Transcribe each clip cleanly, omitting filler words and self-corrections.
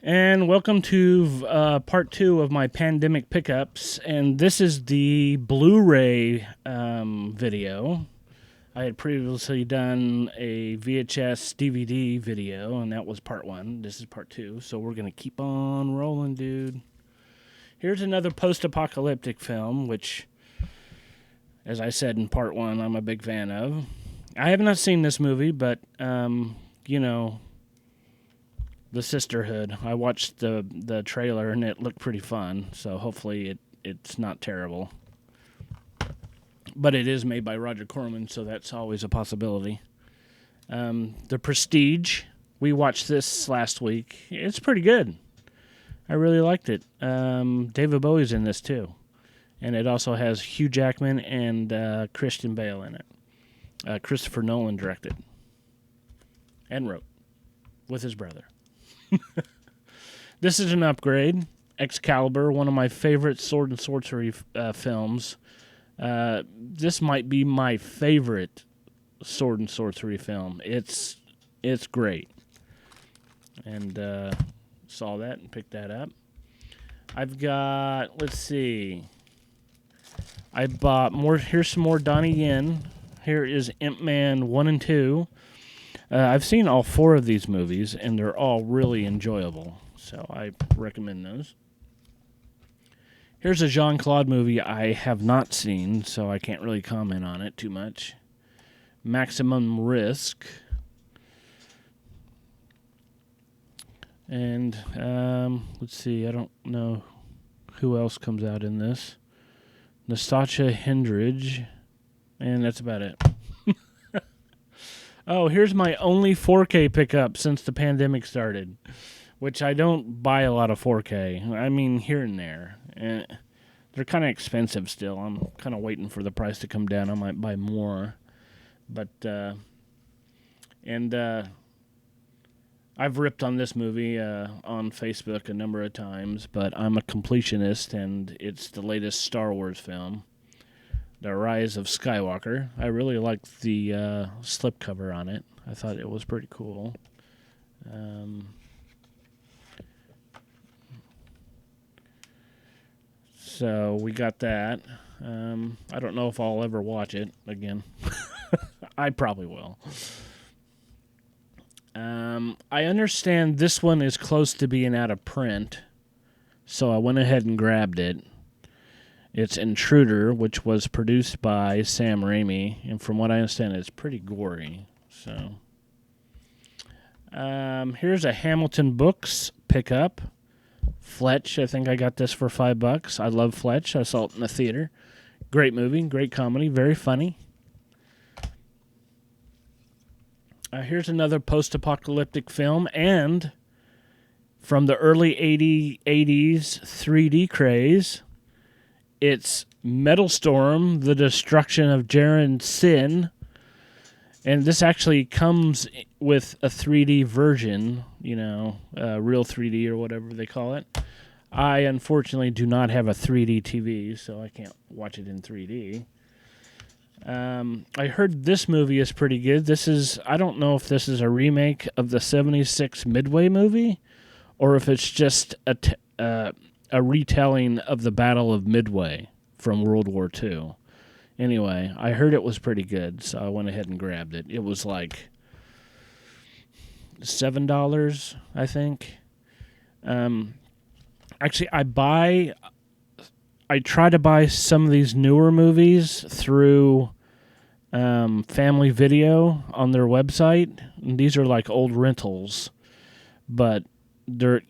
And welcome to part 2 of my pandemic pickups. And this is the Blu-ray video. I had previously done a VHS DVD video, and that was part 1. This is part 2, so we're going to keep on rolling, dude. Here's another post-apocalyptic film, which, as I said in part 1, I'm a big fan of. I have not seen this movie, but, you know, the Sisterhood. I watched the trailer, and it looked pretty fun, so hopefully it's not terrible. But it is made by Roger Corman, so that's always a possibility. The Prestige. We watched this last week. It's pretty good. I really liked it. David Bowie's in this, too. And it also has Hugh Jackman and Christian Bale in it. Christopher Nolan directed. And wrote. With his brother. This is an upgrade. Excalibur, one of my favorite sword and sorcery films. This might be my favorite sword and sorcery film. It's great. And saw that and picked that up. I've got, let's see. I bought more. Here's some more Donnie Yen. Here is Imp Man 1 and 2. I've seen all 4 of these movies, and they're all really enjoyable. So I recommend those. Here's a Jean-Claude movie I have not seen, so I can't really comment on it too much. Maximum Risk. And let's see, I don't know who else comes out in this. Nastasia Hendridge. And that's about it. Oh, here's my only 4K pickup since the pandemic started, which I don't buy a lot of 4K. I mean, here and there. They're kind of expensive still. I'm kind of waiting for the price to come down. I might buy more. But, I've ripped on this movie on Facebook a number of times, but I'm a completionist, and it's the latest Star Wars film. The Rise of Skywalker. I really liked the slipcover on it. I thought it was pretty cool. So we got that. I don't know if I'll ever watch it again. I probably will. I understand this one is close to being out of print, so I went ahead and grabbed it. It's Intruder, which was produced by Sam Raimi, and from what I understand, it's pretty gory. So, here's a Hamilton Books pickup. Fletch, I think I got this for $5. I love Fletch. I saw it in the theater. Great movie, great comedy, very funny. Here's another post-apocalyptic film, and from the early 80s 3D craze. It's Metal Storm, The Destruction of Jaren Sin. And this actually comes with a 3D version, real 3D or whatever they call it. I, unfortunately, do not have a 3D TV, so I can't watch it in 3D. I heard this movie is pretty good. I don't know if this is a remake of the 76 Midway movie, or if it's just a retelling of the Battle of Midway from World War II. Anyway, I heard it was pretty good, so I went ahead and grabbed it. It was like $7, I think. Actually, I try to buy some of these newer movies through Family Video on their website. And these are like old rentals, but they're,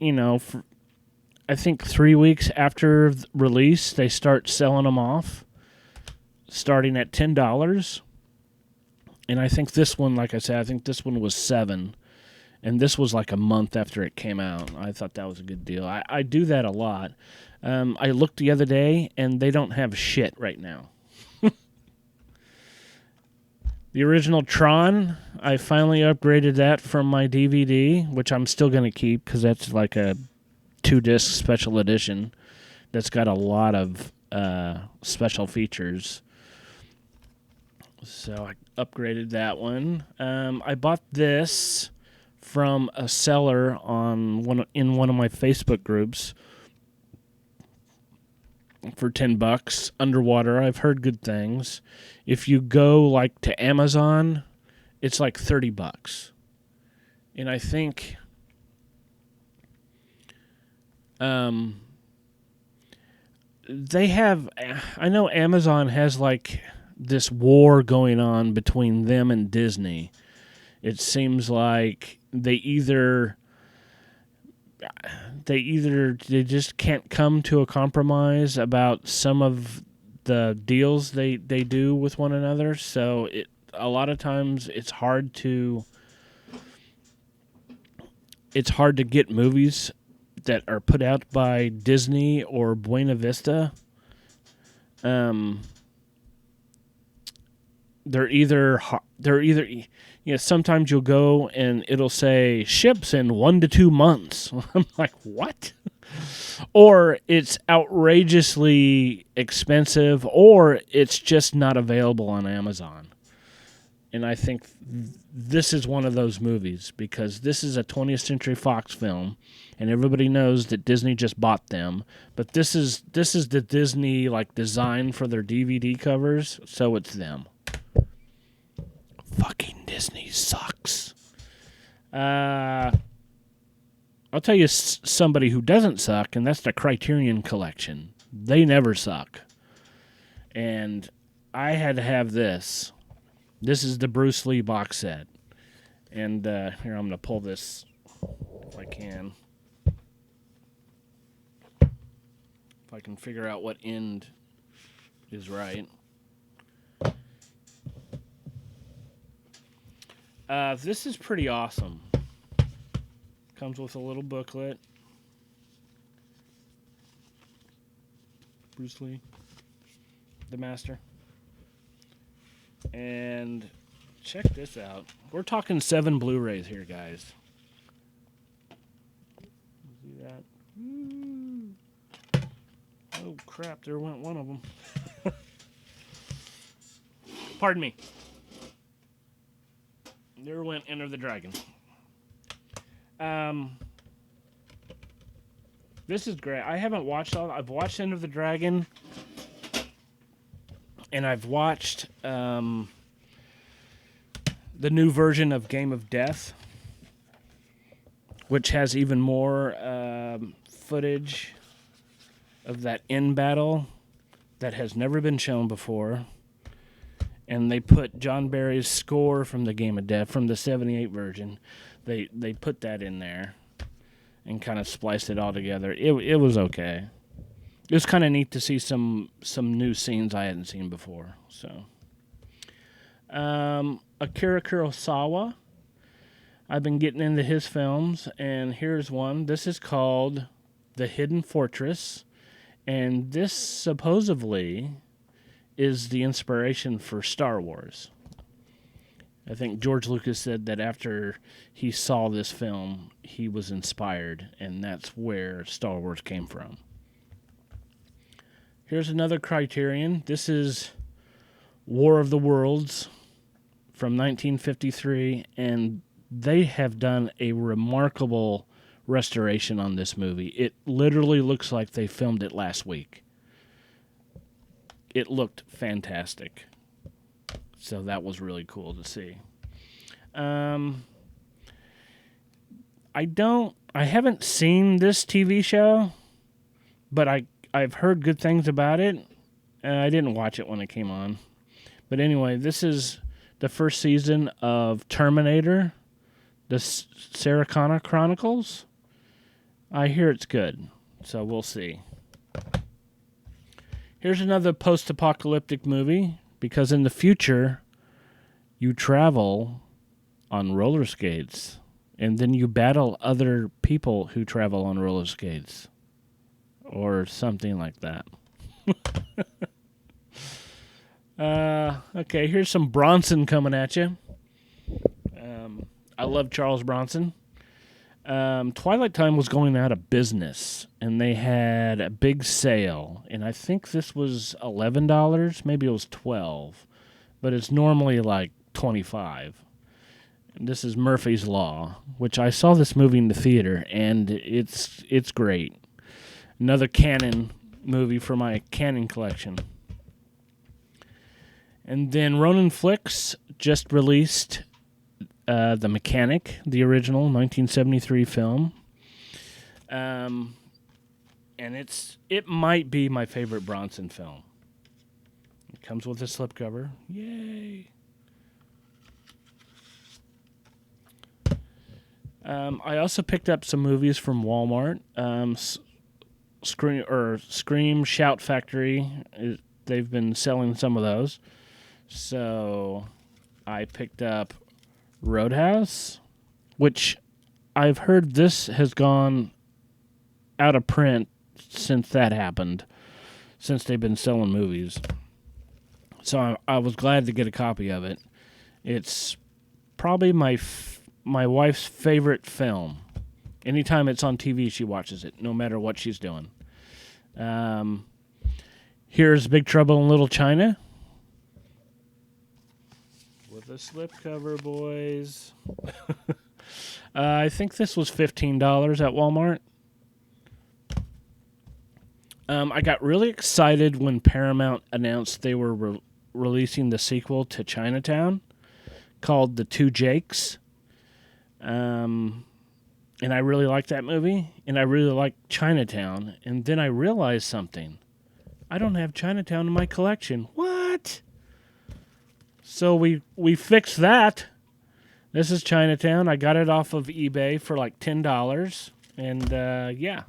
I think 3 weeks after release, they start selling them off, starting at $10. And I think this one, like I said, I think this one was $7. And this was like a month after it came out. I thought that was a good deal. I do that a lot. I looked the other day, and they don't have shit right now. The original Tron, I finally upgraded that from my DVD, which I'm still going to keep because that's like a 2-disc special edition that's got a lot of special features. So I upgraded that one. I bought this from a seller in one of my Facebook groups for $10 underwater. I've heard good things. If you go like to Amazon, it's like $30. And I think I know Amazon has like this war going on between them and Disney. It seems like they just can't come to a compromise about some of the deals they do with one another. So a lot of times it's hard to get movies that are put out by Disney or Buena Vista. They're either sometimes you'll go and it'll say ships in 1 to 2 months. I'm like, what? Or it's outrageously expensive, or it's just not available on Amazon. And I think this is one of those movies, because this is a 20th Century Fox film, and everybody knows that Disney just bought them. But this is the Disney like design for their DVD covers, so it's them. Fucking Disney sucks. I'll tell you somebody who doesn't suck, and that's the Criterion Collection. They never suck. And I had to have this. This is the Bruce Lee box set. And here, I'm going to pull this if I can. If I can figure out what end is right. This is pretty awesome. Comes with a little booklet. Bruce Lee, the master. And check this out. We're talking 7 Blu-rays here, guys. See that? Oh, crap. There went one of them. Pardon me. There went Enter the Dragon. This is great. I haven't watched all. I've watched Enter the Dragon, and I've watched the new version of Game of Death, which has even more footage of that end battle that has never been shown before. And they put John Barry's score from the Game of Death, from the 78 version. They put that in there and kind of spliced it all together. It was okay. It was kind of neat to see some new scenes I hadn't seen before. So, Akira Kurosawa. I've been getting into his films, and here's one. This is called The Hidden Fortress, and this supposedly is the inspiration for Star Wars. I think George Lucas said that after he saw this film, he was inspired, and that's where Star Wars came from. Here's another Criterion. This is War of the Worlds from 1953, and they have done a remarkable restoration on this movie. It literally looks like they filmed it last week. It looked fantastic. So that was really cool to see. I haven't seen this TV show, but I've heard good things about it. I didn't watch it when it came on. But anyway, this is the first season of Terminator, the Sarah Connor Chronicles. I hear it's good, so we'll see. Here's another post-apocalyptic movie, because in the future, you travel on roller skates, and then you battle other people who travel on roller skates, or something like that. Okay, here's some Bronson coming at you. I love Charles Bronson. Twilight Time was going out of business, and they had a big sale, and I think this was $11, maybe it was $12, but it's normally like $25. This is Murphy's Law, which I saw this movie in the theater, and it's great. Another Canon movie for my Canon collection. And then Ronin Flicks just released The Mechanic, the original 1973 film. And it might be my favorite Bronson film. It comes with a slipcover. Yay! I also picked up some movies from Walmart. Scream, Shout Factory. They've been selling some of those. So I picked up Roadhouse, which I've heard this has gone out of print since that happened, since they've been selling movies. So I was glad to get a copy of it. It's probably my wife's favorite film. Anytime it's on TV, she watches it, no matter what she's doing. Here's Big Trouble in Little China. With a slipcover, boys. I think this was $15 at Walmart. I got really excited when Paramount announced they were releasing the sequel to Chinatown called The Two Jakes. And I really liked that movie, and I really liked Chinatown. And then I realized something. I don't have Chinatown in my collection. What? So we fixed that. This is Chinatown. I got it off of eBay for like $10. And yeah.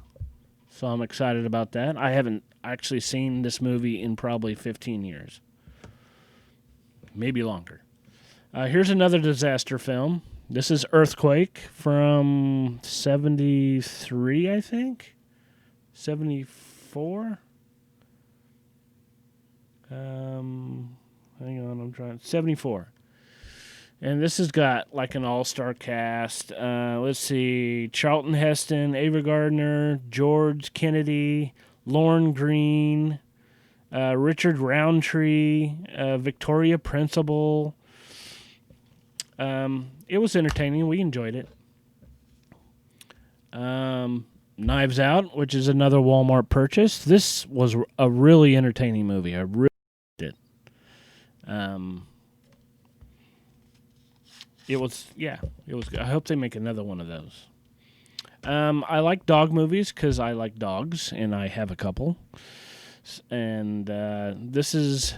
So I'm excited about that. I haven't actually seen this movie in probably 15 years. Maybe longer. Here's another disaster film. This is Earthquake from 73, I think? 74? Hang on, I'm trying. 74. And this has got like an all-star cast. Let's see. Charlton Heston, Ava Gardner, George Kennedy, Lorne Greene, Richard Roundtree, Victoria Principal. It was entertaining. We enjoyed it. Knives Out, which is another Walmart purchase. This was a really entertaining movie. I really liked it. It was good. I hope they make another one of those. I like dog movies because I like dogs, and I have a couple. And this is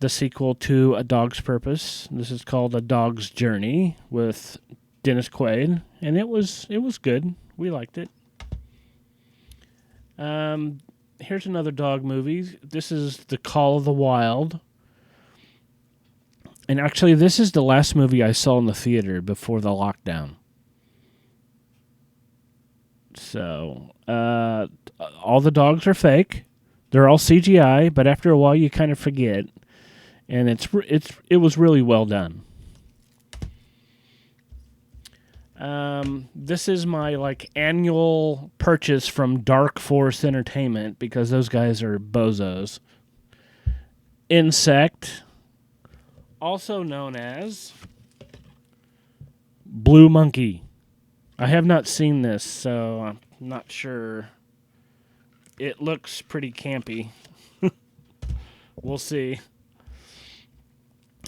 the sequel to A Dog's Purpose. This is called A Dog's Journey with Dennis Quaid, and it was good. We liked it. Here's another dog movie. This is The Call of the Wild. And actually, this is the last movie I saw in the theater before the lockdown. So, all the dogs are fake. They're all CGI, but after a while you kind of forget. And it was really well done. This is my annual purchase from Dark Force Entertainment because those guys are bozos. Insect, also known as Blue Monkey. I have not seen this, so I'm not sure. It looks pretty campy. We'll see.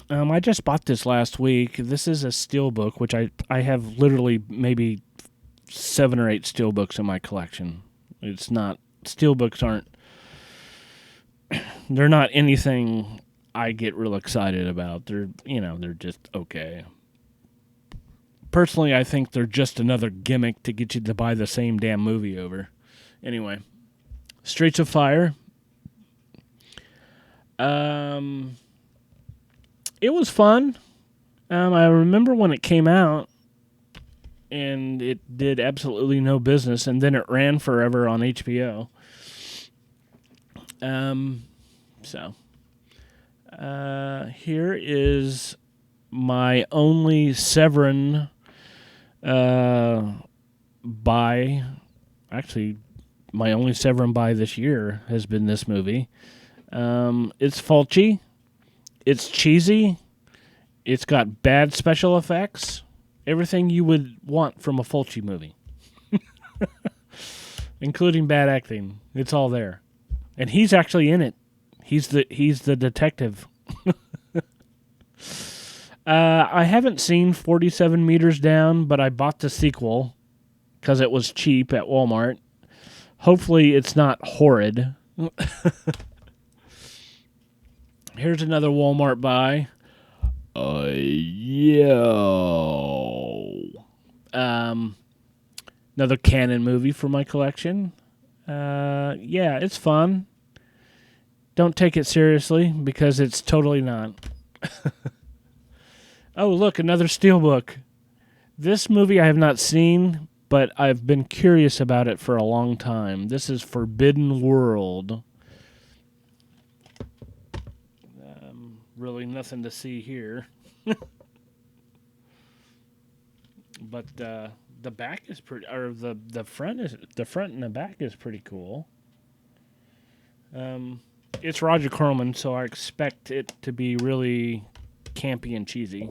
I just bought this last week. This is a steelbook, which I have literally maybe 7 or 8 steelbooks in my collection. It's not, steelbooks aren't, they're not anything I get real excited about. They're just okay. Personally, I think they're just another gimmick to get you to buy the same damn movie over. Anyway, Streets of Fire. It was fun. I remember when it came out, and it did absolutely no business, and then it ran forever on HBO. Here is my only Severin buy. Actually, my only Severin buy this year has been this movie. It's Fulci. It's cheesy. It's got bad special effects, Everything you would want from a Fulci movie. Including bad acting. It's all there. And he's actually in it. He's the detective. I haven't seen 47 Meters Down, but I bought the sequel because it was cheap at Walmart. Hopefully it's not horrid. Here's another Walmart buy. Another Canon movie for my collection. Yeah, it's fun. Don't take it seriously because it's totally not. Oh, look, another Steelbook. This movie I have not seen, but I've been curious about it for a long time. This is Forbidden World. Really nothing to see here. But the back is pretty, or the front and the back is pretty cool. It's Roger Corman, so I expect it to be really campy and cheesy.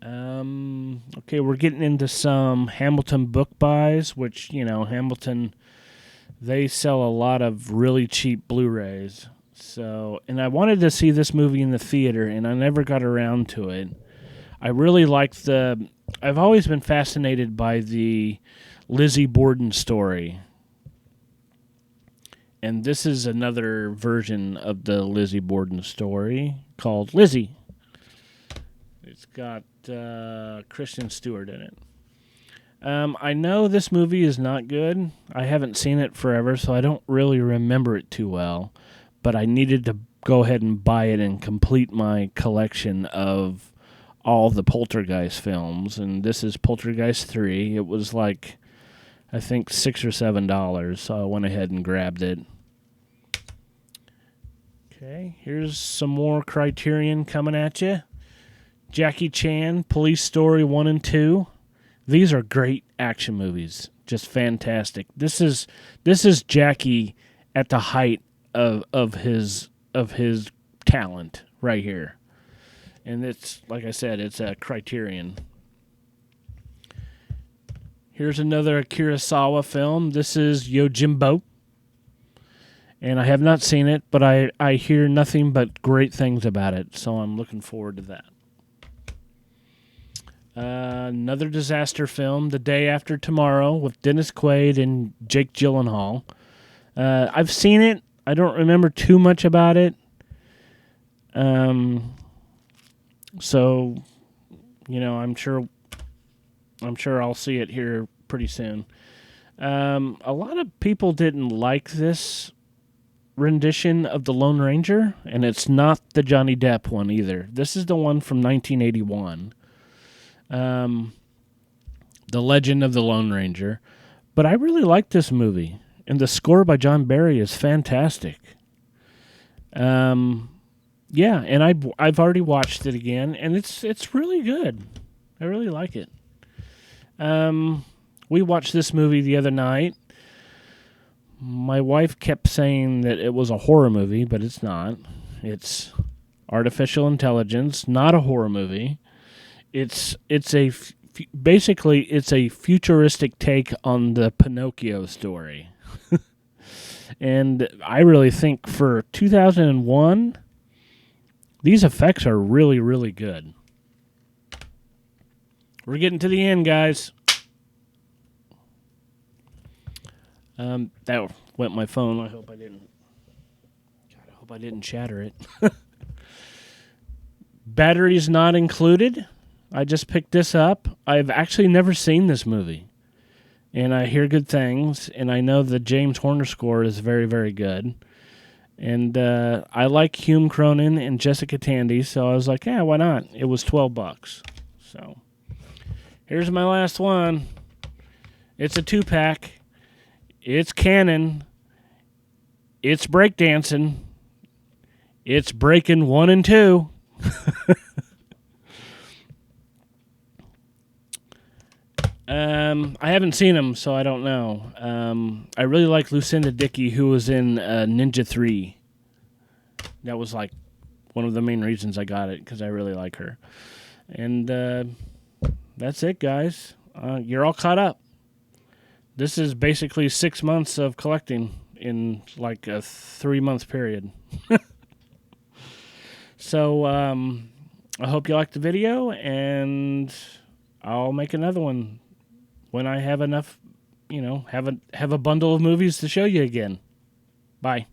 Okay, we're getting into some Hamilton book buys, which, Hamilton, they sell a lot of really cheap Blu-rays. So, and I wanted to see this movie in the theater, and I never got around to it. I really liked I've always been fascinated by the Lizzie Borden story. And this is another version of the Lizzie Borden story called Lizzie. It's got Kristen Stewart in it. I know this movie is not good. I haven't seen it forever, so I don't really remember it too well. But I needed to go ahead and buy it and complete my collection of all the Poltergeist films. And this is Poltergeist 3. It was like, I think, $6 or $7, so I went ahead and grabbed it. Okay, here's some more Criterion coming at you. Jackie Chan, Police Story 1 and 2. These are great action movies. Just fantastic. This is Jackie at the height of his talent right here. And it's, like I said, it's a Criterion. Here's another Kurosawa film. This is Yojimbo. And I have not seen it, but I hear nothing but great things about it, so I'm looking forward to that. Another disaster film, The Day After Tomorrow, with Dennis Quaid and Jake Gyllenhaal. I've seen it. I don't remember too much about it. So, I'm sure I'll see it here pretty soon. A lot of people didn't like this rendition of The Lone Ranger, and it's not the Johnny Depp one either. This is the one from 1981. The Legend of the Lone Ranger. But I really like this movie, and the score by John Barry is fantastic. Yeah, and I've already watched it again, and it's really good. I really like it. We watched this movie the other night. My wife kept saying that it was a horror movie, but it's not. It's artificial intelligence, not a horror movie. Basically it's a futuristic take on the Pinocchio story. And I really think for 2001, these effects are really, really good. We're getting to the end, guys. That went my phone. I hope I didn't shatter it. Batteries not included. I just picked this up. I've actually never seen this movie. And I hear good things. And I know the James Horner score is very, very good. And I like Hume Cronin and Jessica Tandy. So I was like, yeah, why not? It was $12. So here's my last one. It's a 2-pack. It's canon. It's breakdancing. It's Breaking 1 and 2. I haven't seen them, so I don't know. I really like Lucinda Dickey, who was in Ninja 3. That was like one of the main reasons I got it, because I really like her. And that's it, guys. You're all caught up. This is basically 6 months of collecting in like a 3-month period. So I hope you liked the video, and I'll make another one when I have enough, have a bundle of movies to show you again. Bye.